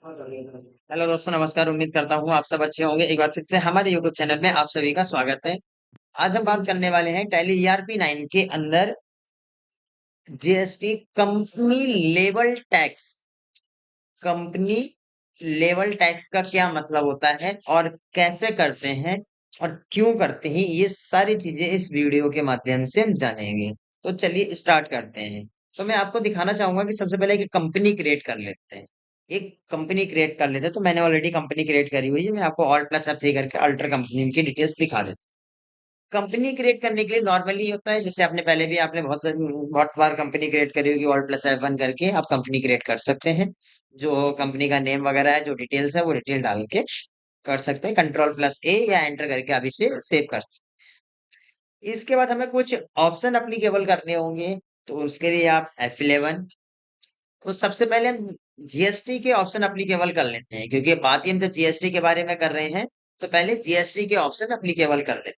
Hello दोस्तों, नमस्कार। उम्मीद करता हूँ आप सब अच्छे होंगे। एक बार फिर से हमारे यूट्यूब चैनल में आप सभी का स्वागत है। आज हम बात करने वाले हैं टैली ईआरपी 9 के अंदर GST company level tax. Company level tax का क्या मतलब होता है और कैसे करते हैं और क्यों करते हैं, ये सारी चीजें इस वीडियो के माध्यम से हम जानेंगे। तो चलिए स्टार्ट करते हैं। तो मैं आपको दिखाना चाहूंगा कि सबसे पहले एक कंपनी क्रिएट कर लेते हैं। एक कंपनी क्रिएट कर लेते हैं। तो मैंने ऑलरेडी कंपनी क्रिएट करी हुई है। मैं आपको ऑल्ट प्लस F3 करके अल्टर कंपनी की डिटेल्स दिखा देता हूँ। कंपनी क्रिएट करने के लिए नॉर्मली होता है, जैसे आपने पहले भी आपने बहुत बार कंपनी क्रिएट करी होगी। ऑल्ट प्लस F1 करके आप कंपनी क्रिएट कर सकते हैं। जो कंपनी का नेम वगैरह है, जो डिटेल्स है, वो डिटेल डाल के कर सकते हैं। कंट्रोल प्लस A या एंटर करके आप इसे सेव कर सकते हैं। इसके बाद हमें कुछ ऑप्शन अप्लीकेबल करने होंगे। तो उसके लिए आप F11। तो सबसे पहले हम जीएसटी के ऑप्शन अप्लीकेबल कर लेते हैं, क्योंकि बात ही हम जब जीएसटी के बारे में कर रहे हैं तो पहले जीएसटी के ऑप्शन अप्लीकेबल कर लेते हैं।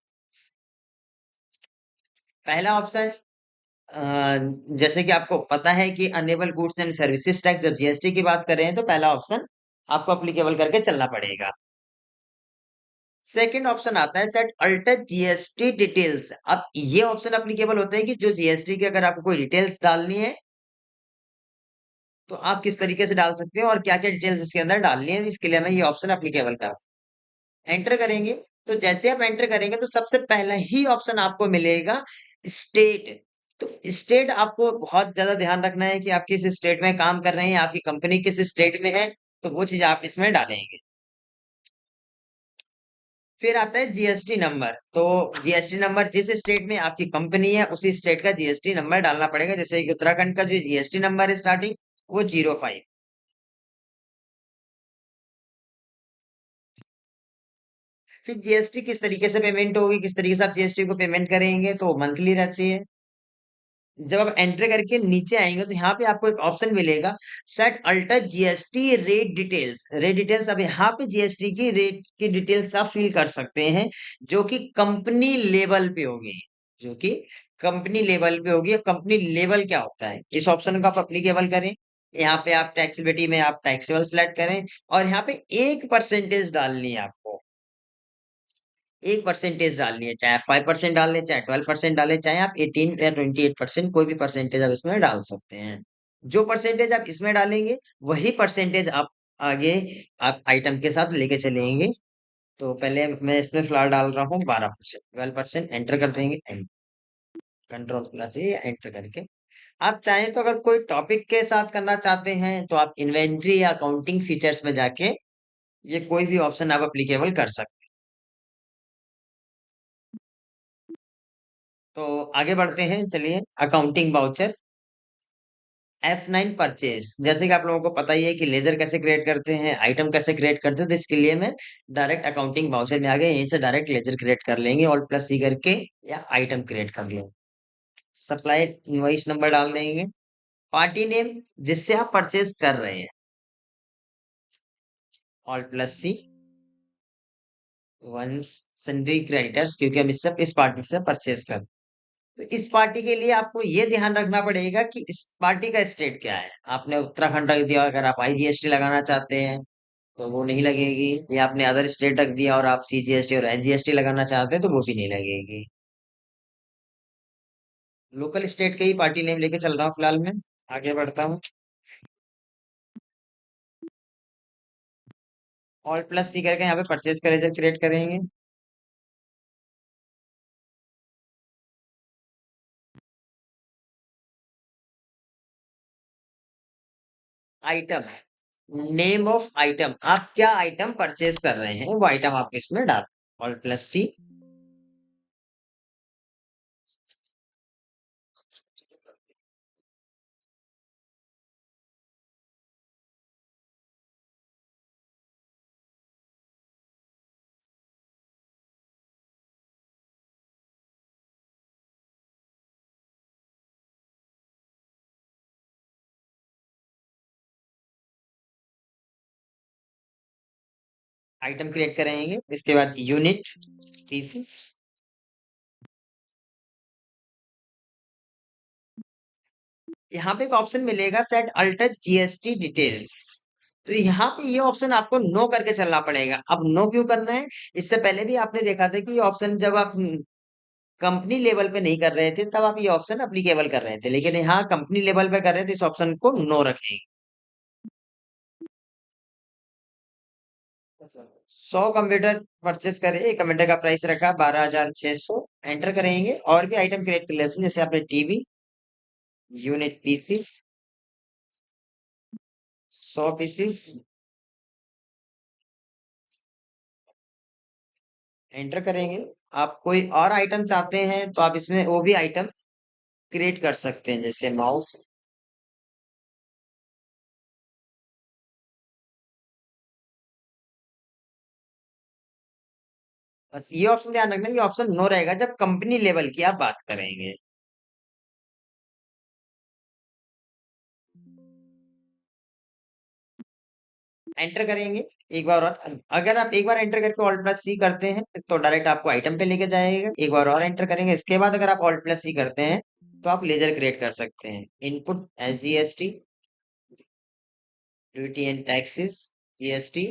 पहला ऑप्शन, जैसे कि आपको पता है कि enable goods and services tax, जब जीएसटी की बात कर रहे हैं तो पहला ऑप्शन आपको अप्लीकेबल करके चलना पड़ेगा। सेकंड ऑप्शन आता है सेट अल्टर जीएसटी डिटेल्स। अब ये ऑप्शन अप्लीकेबल होते हैं कि जो जीएसटी की अगर आपको कोई डिटेल्स डालनी है तो आप किस तरीके से डाल सकते हो और क्या क्या डिटेल्स इसके अंदर डालनी है, इसके लिए हमें ये ऑप्शन अप्लीकेबल का एंटर करेंगे। तो जैसे आप एंटर करेंगे तो सबसे पहला ही ऑप्शन आपको मिलेगा स्टेट। तो स्टेट आपको बहुत ज्यादा ध्यान रखना है कि आप किस स्टेट में काम कर रहे हैं, आपकी कंपनी किस स्टेट में है। तो वो चीज आप इसमें डालेंगे। फिर आता है जीएसटी नंबर। तो जीएसटी नंबर जिस स्टेट में आपकी कंपनी है उसी स्टेट का जीएसटी नंबर डालना पड़ेगा। जैसे कि उत्तराखंड का जो जीएसटी नंबर है स्टार्टिंग, वो 05। फिर जीएसटी किस तरीके से पेमेंट होगी, किस तरीके से आप जीएसटी को पेमेंट करेंगे, तो मंथली रहती है। जब आप एंटर करके नीचे आएंगे तो यहाँ पे आपको एक ऑप्शन मिलेगा set alter GST rate details. Rate details, अब यहाँ पे जीएसटी की रेट की डिटेल्स आप फिल कर सकते हैं, जो कि कंपनी लेवल पे होगी। जो कि कंपनी लेवल पे होगी। कंपनी लेवल क्या होता है, इस ऑप्शन को आप अप्लीकेबल करें। यहाँ पे आप टैक्सेबिलिटी में आप टैक्सेबल सेलेक्ट करें और यहाँ पे 1% डालनी है आपको। 1% डालनी है, चाहे 5% डाल लें, चाहे 12% डालें, चाहे आप 18 या 28%, कोई भी परसेंटेज आप इसमें डाल सकते हैं। जो परसेंटेज आप इसमें डालेंगे वही परसेंटेज आप आगे आप आइटम के साथ लेके चलेंगे। तो पहले मैं इसमें फिलहाल डाल रहा हूँ 12%, 12%। एंटर कर देंगे। कंट्रोल प्लस ये एंटर करके आप चाहें तो अगर कोई टॉपिक के साथ करना चाहते हैं तो आप इन्वेंट्री या अकाउंटिंग फीचर्स में जाके ये कोई भी ऑप्शन आप अप्लीकेबल कर सकते हैं। तो आगे बढ़ते हैं, चलिए। Accounting voucher F9 purchase. जैसे कि आप लोगों को पता ही है कि लेजर कैसे क्रिएट करते हैं, आइटम कैसे क्रिएट करते हैं। तो इसके लिए मैं डायरेक्ट अकाउंटिंग वाउचर में आ गए, यहीं से डायरेक्ट लेजर क्रिएट कर लेंगे, और प्लस सी करके या आइटम क्रिएट कर लेंगे। सप्लाई इनवॉइस नंबर डाल देंगे। पार्टी नेम जिससे आप परचेज कर रहे हैं, ऑल प्लस सी। वन सन्ड्री क्रेडिटर्स, क्योंकि हम इससे इस पार्टी से परचेज कर। तो इस पार्टी के लिए आपको ये ध्यान रखना पड़ेगा कि इस पार्टी का स्टेट क्या है। आपने उत्तराखंड रख दिया, अगर आप आईजीएसटी लगाना चाहते हैं तो वो नहीं लगेगी। या आपने अदर स्टेट रख दिया और आप सीजीएसटी और एसजीएसटी लगाना चाहते हैं तो वो भी नहीं लगेगी। लोकल स्टेट के ही पार्टी नेम लेके चल रहा हूँ फिलहाल मैं। आगे बढ़ता हूँ। ऑल प्लस सी करके यहाँ पे परचेज का रिजल्ट क्रिएट करेंगे। आइटम, नेम ऑफ आइटम, आप क्या आइटम परचेज कर रहे हैं वो आइटम आप इसमें डाल। ऑल प्लस सी। आइटम क्रिएट करेंगे, इसके बाद यूनिट, पीसीस। यहाँ पे एक ऑप्शन मिलेगा सेट अल्टर जीएसटी डिटेल्स। तो यहाँ पे ये ऑप्शन आपको नो करके चलना पड़ेगा। अब नो क्यों करना है? इससे पहले भी आपने देखा था कि ये ऑप्शन जब आप कंपनी लेवल पे नहीं कर रहे थे तब आप ये ऑप्शन अप्लीकेबल कर रहे थे, लेकिन यहाँ कंपनी लेवल पे कर रहे थे, इस ऑप्शन को नो रखेंगे। 100 कंप्यूटर परचेस करे, एक कंप्यूटर का प्राइस रखा 12,600, एंटर करेंगे और भी आइटम क्रिएट कर लेते हैं, जैसे आपने TV, unit pieces, 100 pieces, enter करेंगे। आप कोई और आइटम चाहते हैं तो आप इसमें वो भी आइटम क्रिएट कर सकते हैं, जैसे माउस। बस ये ऑप्शन ध्यान रखना, ये ऑप्शन नो रहेगा जब कंपनी लेवल की आप बात करेंगे। एंटर करेंगे एक बार और। अगर आप एक बार एंटर करके ऑल्ट प्लस सी करते हैं तो डायरेक्ट आपको आइटम पे लेके जाएगा। एक बार और एंटर करेंगे, इसके बाद अगर आप ऑल्ट प्लस सी करते हैं तो आप लेजर क्रिएट कर सकते हैं। Input S GST, duty and taxes, GST,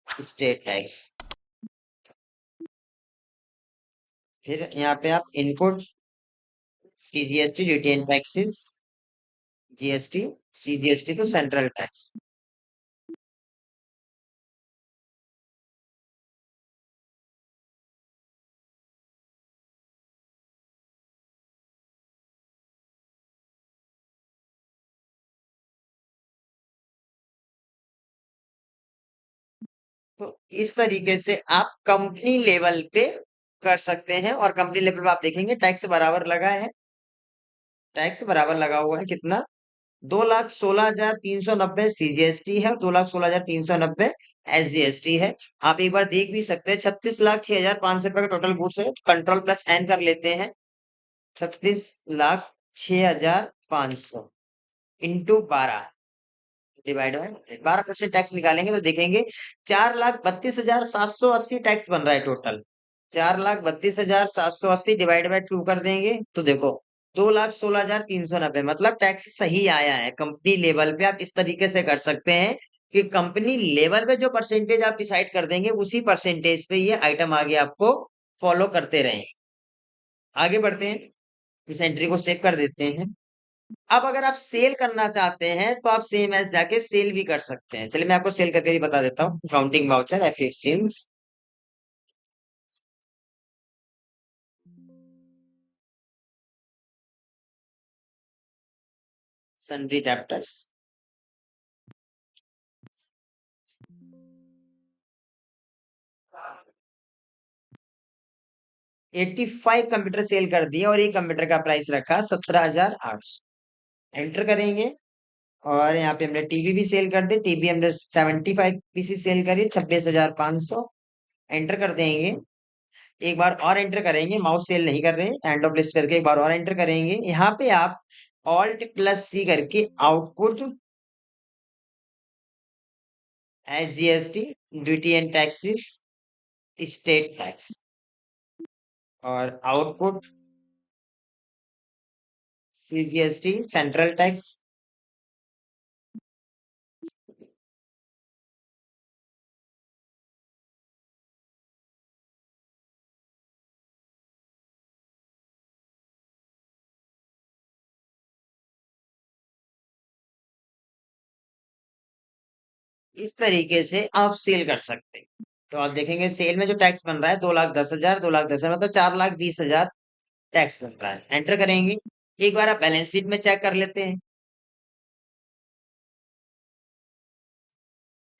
state tax. फिर यहाँ पे आप input CGST, duty and taxes, GST, CGST तो सेंट्रल टैक्स। तो इस तरीके से आप कंपनी लेवल पे कर सकते हैं, और कंपनी लेवल पे आप देखेंगे टैक्स बराबर लगा है। टैक्स बराबर लगा हुआ है कितना? 2,16,390 सीजीएसटी है और 2,16,390 एसजीएसटी है। आप एक बार देख भी सकते हैं, 36,06,500 रुपए का टोटल गुड्स है। कंट्रोल प्लस एन कर लेते हैं। 36,06,500 इंटू 12 डिवाइड बाय 12% टैक्स निकालेंगे तो देखेंगे 4,32,780 टैक्स बन रहा है टोटल। 4,32,780 डिवाइड बाय 2 कर देंगे तो देखो 2,16,390, मतलब टैक्स सही आया है। कंपनी लेवल पे आप इस तरीके से कर सकते हैं कि कंपनी लेवल पे जो परसेंटेज आप डिसाइड कर देंगे उसी परसेंटेज पे ये आइटम आगे आपको फॉलो करते रहें। आगे बढ़ते हैं, इस एंट्री को सेव कर देते हैं। अब अगर आप सेल करना चाहते हैं तो आप सेम एज जाके सेल भी कर सकते हैं। चलिए मैं आपको सेल करके भी बता देता हूँ। Counting voucher, efficiency, sundry debtors, 85 computer sell कर दिए और एक कंप्यूटर का प्राइस रखा 17,800। एंटर करेंगे और यहाँ पे हमने टीवी भी सेल कर दी। टीवी हमने 75 पीसी सेल करी, 26,500। एंटर कर देंगे। एक बार और एंटर करेंगे, माउस सेल नहीं कर रहे, एंड ऑफ लिस्ट करके एक बार और एंटर करेंगे। यहाँ पे आप ऑल्ट प्लस सी करके output S GST, duty and taxes, state tax, और आउटपुट सीजीएसटी, सेंट्रल टैक्स। इस तरीके से आप सेल कर सकते हैं। तो आप देखेंगे सेल में जो टैक्स बन रहा है 2,10,000, 2,10,000 मतलब 4,20,000 टैक्स बन रहा है। एंटर करेंगे। एक बार आप बैलेंस शीट में चेक कर लेते हैं।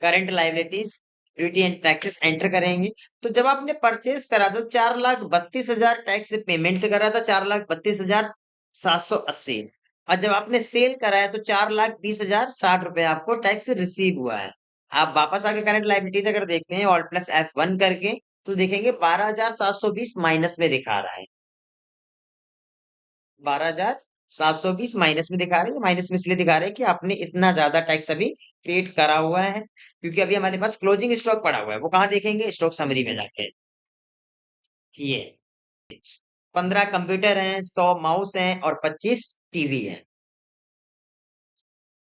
Current liabilities, duty and taxes, enter करेंगे। तो जब आपने परचेस करा तो 4,32,000 टैक्स पेमेंट करा था, 4,32,780। और जब आपने सेल करा है तो 4,20,060 आपको टैक्स रिसीव हुआ है। आप वापस आके करंट लाइबिलिटीज अगर देखते हैं ऑल्ट प्लस F1 करके तो देखेंगे 12,720 माइनस में दिखा रहा है। 12,720 माइनस में दिखा रही है। माइनस में इसलिए दिखा रहे हैं कि आपने इतना ज्यादा टैक्स अभी पेड करा हुआ है, क्योंकि अभी हमारे पास क्लोजिंग स्टॉक पड़ा हुआ है। वो कहाँ देखेंगे? स्टॉक समरी में जाके। ये 15 कंप्यूटर हैं, 100 माउस हैं और 25 टीवी है।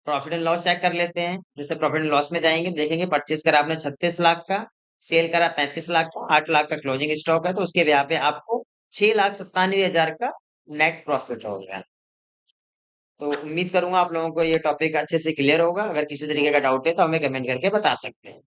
प्रॉफिट एंड लॉस चेक कर लेते हैं। जैसे प्रॉफिट एंड लॉस में जाएंगे, देखेंगे परचेज करा आपने 36 लाख का, सेल करा 35 लाख का, 8 लाख का क्लोजिंग स्टॉक है, तो उसके ब्याह पे आपको 6,97,000 का नेट प्रॉफिट हो गया। तो उम्मीद करूंगा आप लोगों को ये टॉपिक अच्छे से क्लियर होगा। अगर किसी तरीके का डाउट है तो हमें कमेंट करके बता सकते हैं।